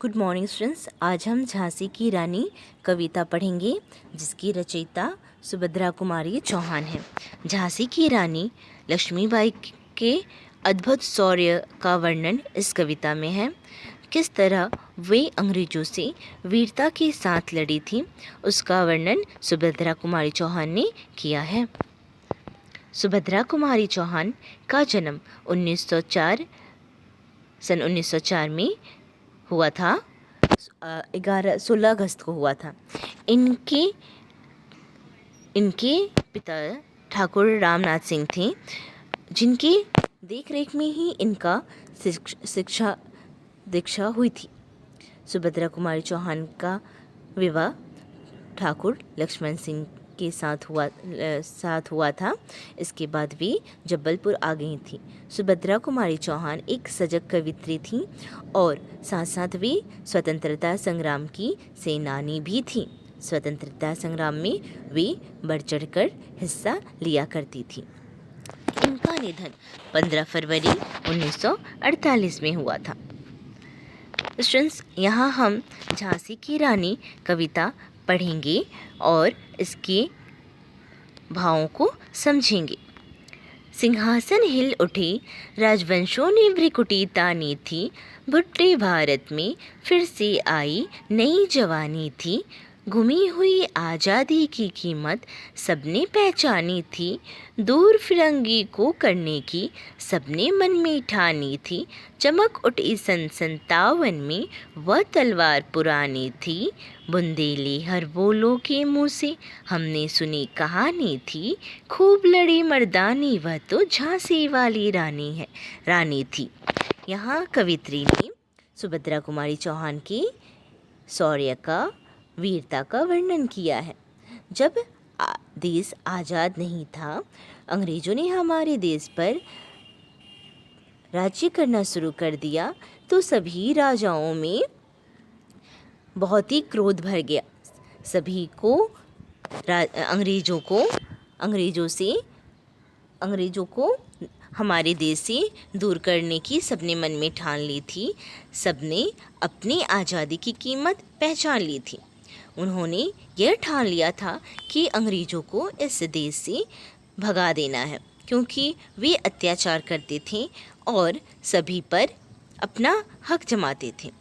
Good morning students. आज हम झांसी की रानी कविता पढ़ेंगे जिसकी रचयिता सुभद्रा कुमारी चौहान है। झांसी की रानी लक्ष्मीबाई के अद्भुत शौर्य का वर्णन इस कविता में है। किस तरह वे अंग्रेजों से वीरता के साथ लड़ी थी, उसका वर्णन सुभद्रा कुमारी चौहान ने किया है। सुभद्रा कुमारी चौहान का जन्म 1904 में हुआ था। 16 अगस्त को हुआ था। इनके पिता ठाकुर रामनाथ सिंह थे, जिनके देखरेख में ही इनका शिक्षा दीक्षा हुई थी। सुभद्रा कुमारी चौहान का विवाह ठाकुर लक्ष्मण सिंह के साथ हुआ था। इसके बाद वे जबलपुर आ गई थी। सुभद्रा कुमारी चौहान एक सजग कवित्री थी और साथ साथ वे स्वतंत्रता संग्राम की सेनानी भी थी। स्वतंत्रता संग्राम में वे बढ़ चढ़कर हिस्सा लिया करती थी। इनका निधन 15 फरवरी 1948 में हुआ था। स्टूडेंट्स, यहाँ हम झांसी की रानी कविता पढ़ेंगे और इसके भावों को समझेंगे। सिंहासन हिल उठे, राजवंशों ने भ्रिकुटी तानी थी। भुट्टे भारत में फिर से आई नई जवानी थी। घुमी हुई आज़ादी की कीमत सबने पहचानी थी। दूर फिरंगी को करने की सबने मन में ठानी थी। चमक उठी सन 57 में वह तलवार पुरानी थी। बुंदेली हर बोलों के मुँह से हमने सुनी कहानी थी। खूब लड़ी मर्दानी वह तो झांसी वाली रानी थी। यहाँ कवित्री ने सुभद्रा कुमारी चौहान की शौर्य का, वीरता का वर्णन किया है। जब देश आज़ाद नहीं था, अंग्रेजों ने हमारे देश पर राज्य करना शुरू कर दिया तो सभी राजाओं में बहुत ही क्रोध भर गया। सभी को अंग्रेजों को हमारे देश से दूर करने की सबने मन में ठान ली थी। सबने अपनी आज़ादी की कीमत पहचान ली थी। उन्होंने यह ठान लिया था कि अंग्रेजों को इस देश से भगा देना है, क्योंकि वे अत्याचार करते थे और सभी पर अपना हक जमाते थे।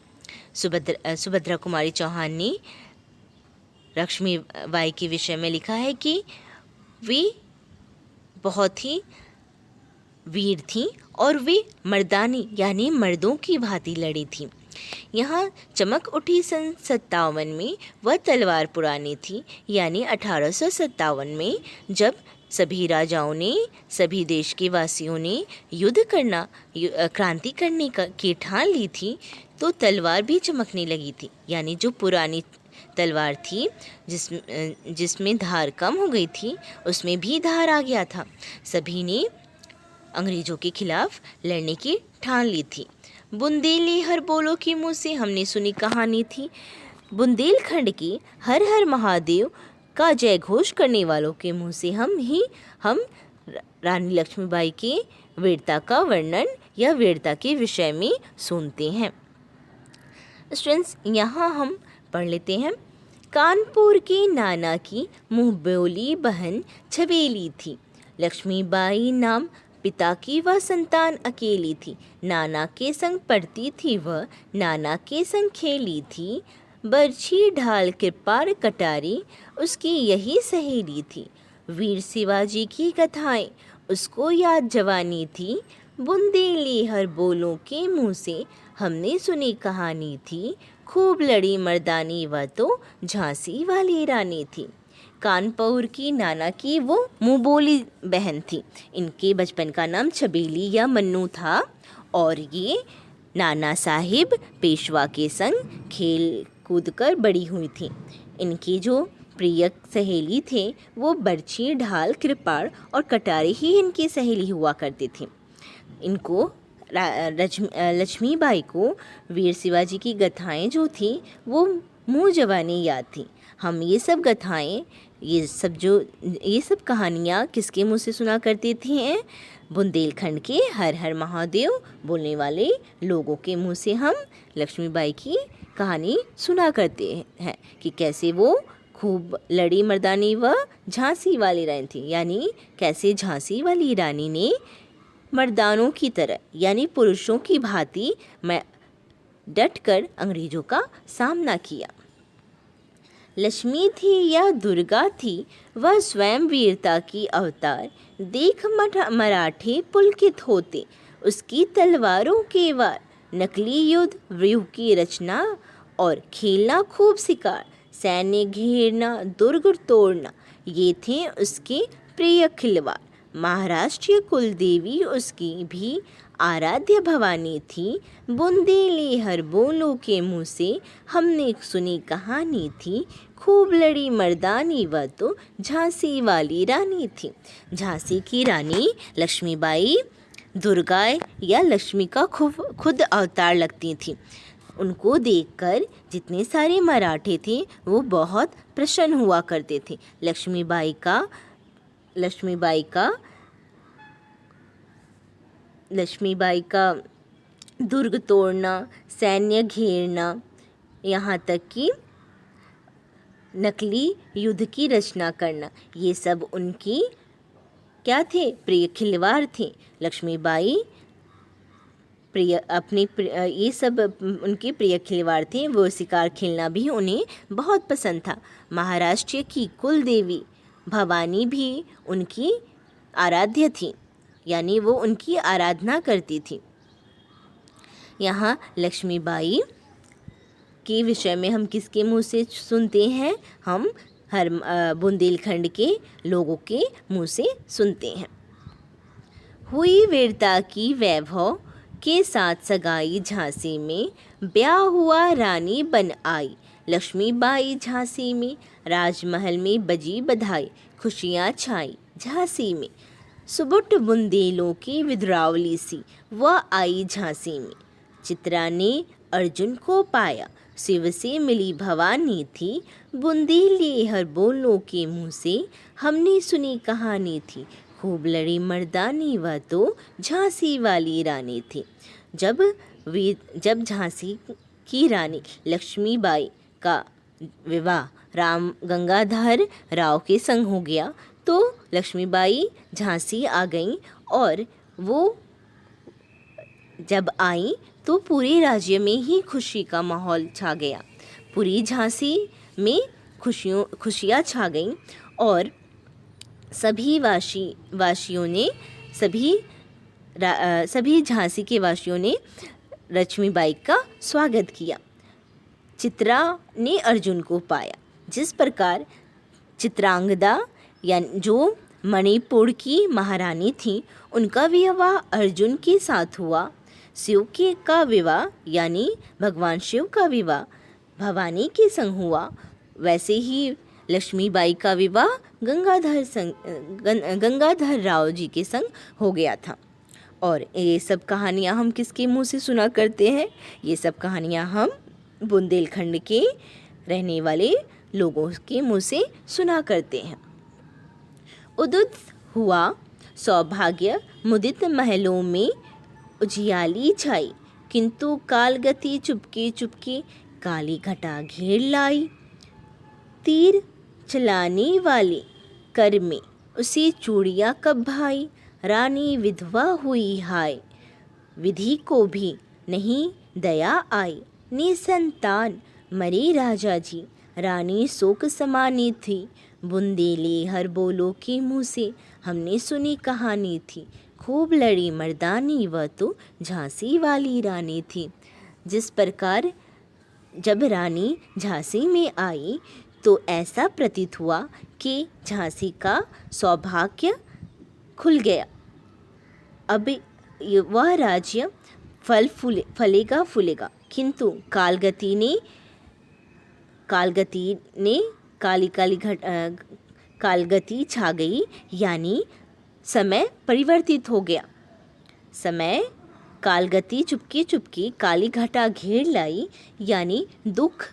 सुभद्रा कुमारी चौहान ने लक्ष्मीबाई के विषय में लिखा है कि वे बहुत ही वीर थीं और वे मर्दानी यानी मर्दों की भांति लड़ी थीं। यहाँ चमक उठी सन 57 में वह तलवार पुरानी थी, यानी 1857 में जब सभी राजाओं ने, सभी देश के वासियों ने क्रांति करने की ठान ली थी, तो तलवार भी चमकने लगी थी। यानी जो पुरानी तलवार थी जिसमें धार कम हो गई थी, उसमें भी धार आ गया था। सभी ने अंग्रेजों के खिलाफ लड़ने की ठान ली थी। बुंदेली हर बोलों के मुँह से हमने सुनी कहानी थी। बुंदेलखंड की हर हर महादेव का जय घोष करने वालों के मुँह से हम रानी लक्ष्मीबाई के वीरता का वर्णन या वीरता के विषय में सुनते हैं। स्टूडेंट्स, यहाँ हम पढ़ लेते हैं। कानपुर के नाना की मुँह बोली बहन छबेली थी। लक्ष्मीबाई नाम पिता की वह संतान अकेली थी। नाना के संग पढ़ती थी वह, नाना के संग खेली थी। बरछी ढाल कृपाण कटारी उसकी यही सहेली थी। वीर शिवाजी की कथाएं उसको याद जवानी थी। बुंदेली हर बोलों के मुँह से हमने सुनी कहानी थी। खूब लड़ी मर्दानी वह तो झांसी वाली रानी थी। कानपुर की नाना की वो मुँह बोली बहन थी। इनके बचपन का नाम छबेली या मन्नू था और ये नाना साहिब पेशवा के संग खेल कूद कर बड़ी हुई थी। इनकी जो प्रिय सहेली थे वो बरछी ढाल कृपाण और कटारी ही इनकी सहेली हुआ करती थी। इनको लक्ष्मीबाई को वीर शिवाजी की गाथाएँ जो थी वो मुँह जवानी याद थी। हम ये सब गाथाएँ, ये सब कहानियाँ किसके मुँह से सुना करती थी? बुंदेलखंड के हर हर महादेव बोलने वाले लोगों के मुँह से हम लक्ष्मीबाई की कहानी सुना करते हैं कि कैसे वो खूब लड़ी मर्दानी व झांसी वाली रानी थी, यानी कैसे झांसी वाली रानी ने मर्दानों की तरह यानी पुरुषों की भांति डटकर अंग्रेजों का सामना किया। लक्ष्मी थी या दुर्गा थी, वह स्वयं वीरता की अवतार, देख मराठे पुलकित होते, उसकी तलवारों के वार, नकली युद्ध व्यूह की रचना और खेलना खूब शिकार, सैन्य घेरना दुर्ग तोड़ना, ये थे उसके प्रिय खिलवाड़। महाराष्ट्रीय कुलदेवी उसकी भी आराध्य भवानी थी, बुंदेली हर बोलों के मुँह से हमने सुनी कहानी थी, खूब लड़ी मर्दानी वह तो झांसी वाली रानी थी। झांसी की रानी लक्ष्मीबाई दुर्गा या लक्ष्मी का खुद अवतार लगती थी। उनको देखकर जितने सारे मराठे थे वो बहुत प्रसन्न हुआ करते थे। लक्ष्मीबाई का दुर्ग तोड़ना, सैन्य घेरना, यहाँ तक कि नकली युद्ध की रचना करना, ये सब उनकी क्या थे? प्रिय खिलवाड़ थे। लक्ष्मीबाई ये सब उनके प्रिय खिलवाड़ थे। वो शिकार खेलना भी उन्हें बहुत पसंद था। महाराष्ट्र की कुल देवी भवानी भी उनकी आराध्य थी, यानी वो उनकी आराधना करती थी। यहाँ लक्ष्मीबाई के विषय में हम किसके मुँह से सुनते हैं? हम हर बुंदेलखंड के लोगों के मुँह से सुनते हैं। हुई वीरता की वैभव के साथ सगाई झांसी में, ब्याह हुआ रानी बन आई लक्ष्मीबाई झांसी में, राजमहल में बजी बधाई, खुशियाँ छाई झांसी में, सुबुट बुंदेलों की विद्रावली सी वह आई झांसी में, चित्रा ने अर्जुन को पाया, शिव से मिली भवानी थी, बुंदेली हर बोलों के मुँह से हमने सुनी कहानी थी, खूब लड़ी मर्दानी वह तो झांसी वाली रानी थी। जब झांसी की रानी लक्ष्मीबाई का विवाह राम गंगाधर राव के संग हो गया तो लक्ष्मीबाई झांसी आ गईं, और वो जब आई तो पूरे राज्य में ही खुशी का माहौल छा गया। पूरी झांसी में खुशियाँ छा गईं और सभी झांसी के वासियों ने लक्ष्मीबाई का स्वागत किया। चित्रा ने अर्जुन को पाया। जिस प्रकार चित्रांगदा यानी जो मणिपुर की महारानी थी, उनका विवाह अर्जुन के साथ हुआ, शिव का विवाह यानी भगवान शिव का विवाह भवानी के संग हुआ, वैसे ही लक्ष्मीबाई का विवाह गंगाधर राव जी के संग हो गया था। और ये सब कहानियाँ हम किसके मुंह से सुना करते हैं? ये सब कहानियाँ हम बुंदेलखंड के रहने वाले लोगों के मुंह से सुना करते हैं। उदित हुआ सौभाग्य मुदित महलों में उजियाली छाई, किंतु कालगति चुपके चुपके काली घटा घेर लाई, तीर चलाने वाले कर में उसे चूड़ियाँ कब भाई, रानी विधवा हुई हाय, विधि को भी नहीं दया आई, निसंतान मरे राजा जी, रानी शोक समानी थी, बुंदेली हर बोलों के मुँह से हमने सुनी कहानी थी, खूब लड़ी मर्दानी वह तो झांसी वाली रानी थी। जिस प्रकार जब रानी झांसी में आई तो ऐसा प्रतीत हुआ कि झांसी का सौभाग्य खुल गया। अब वह राज्य फलेगा फूलेगा, किंतु कालगति ने कालगति छा गई, यानी समय परिवर्तित हो गया। समय कालगति चुपके चुपके काली घटा घेर लाई, यानी दुख,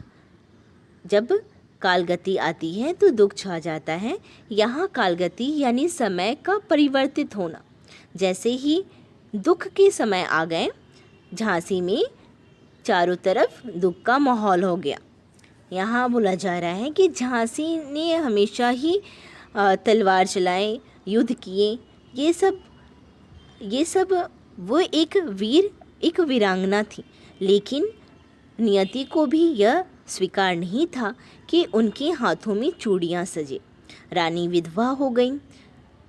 जब कालगति आती है तो दुख छा जाता है। यहाँ कालगति यानी समय का परिवर्तित होना। जैसे ही दुख के समय आ गए, झांसी में चारों तरफ दुख का माहौल हो गया। यहाँ बोला जा रहा है कि झांसी ने हमेशा ही तलवार चलाए, युद्ध किए, ये सब वो एक वीरांगना थी, लेकिन नियति को भी यह स्वीकार नहीं था कि उनके हाथों में चूड़ियाँ सजे। रानी विधवा हो गई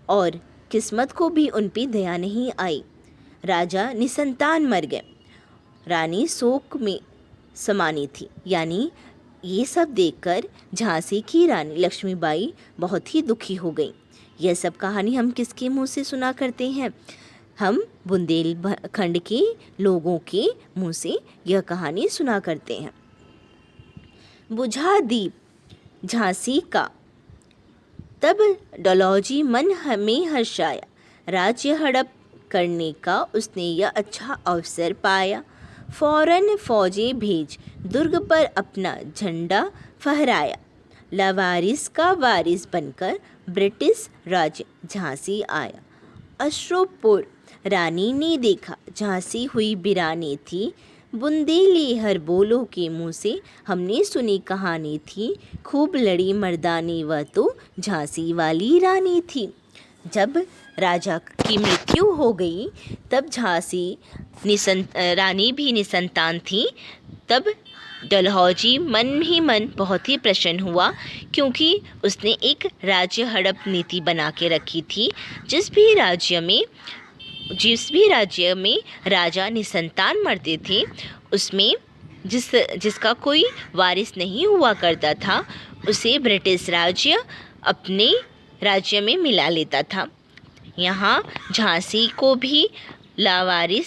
और किस्मत को भी उन पर दया नहीं आई। राजा निसंतान मर गए। रानी शोक में समानी थी। यानी ये सब देखकर झांसी की रानी लक्ष्मीबाई बहुत ही दुखी हो गई। यह सब कहानी हम किसके मुंह से सुना करते हैं? हम बुंदेलखंड के लोगों के मुंह से यह कहानी सुना करते हैं। बुझा दीप झांसी का, तब डलहौजी मन में हर्षाया। राज्य हड़प करने का उसने यह अच्छा अवसर पाया। फौरन फौजें भेज दुर्ग पर अपना झंडा फहराया। लावारिस का वारिस बनकर ब्रिटिश राज झांसी आया। अश्रुपूर रानी ने देखा झांसी हुई वीरानी थी। बुंदेली हर बोलों के मुँह से हमने सुनी कहानी थी। खूब लड़ी मर्दानी वह तो झांसी वाली रानी थी। जब राजा की मृत्यु हो गई तब झांसी रानी भी निसंतान थी। तब डलहौजी मन ही मन बहुत ही प्रसन्न हुआ, क्योंकि उसने एक राज्य हड़प नीति बना के रखी थी। जिस भी राज्य में राजा निसंतान मरते थे, उसमें जिसका कोई वारिस नहीं हुआ करता था, उसे ब्रिटिश राज्य अपने राज्य में मिला लेता था। यहाँ झांसी को भी लावारिस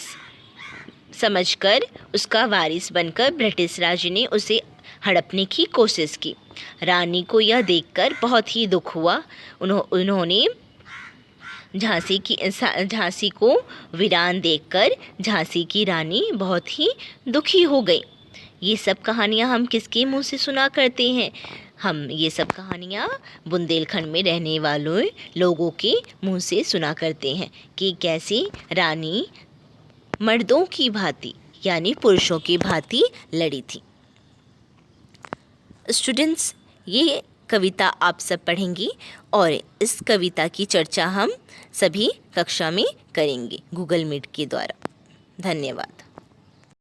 समझकर उसका वारिस बनकर ब्रिटिश राज्य ने उसे हड़पने की कोशिश की। रानी को यह देखकर बहुत ही दुख हुआ। उन्होंने झांसी को वीरान देखकर झांसी की रानी बहुत ही दुखी हो गई। ये सब कहानियाँ हम किसके मुंह से सुना करते हैं? हम ये सब कहानियाँ बुंदेलखंड में रहने वालों लोगों के मुंह से सुना करते हैं कि कैसे रानी मर्दों की भांति यानी पुरुषों की भांति लड़ी थी। स्टूडेंट्स, ये कविता आप सब पढ़ेंगी और इस कविता की चर्चा हम सभी कक्षा में करेंगे गूगल मीट के द्वारा। धन्यवाद।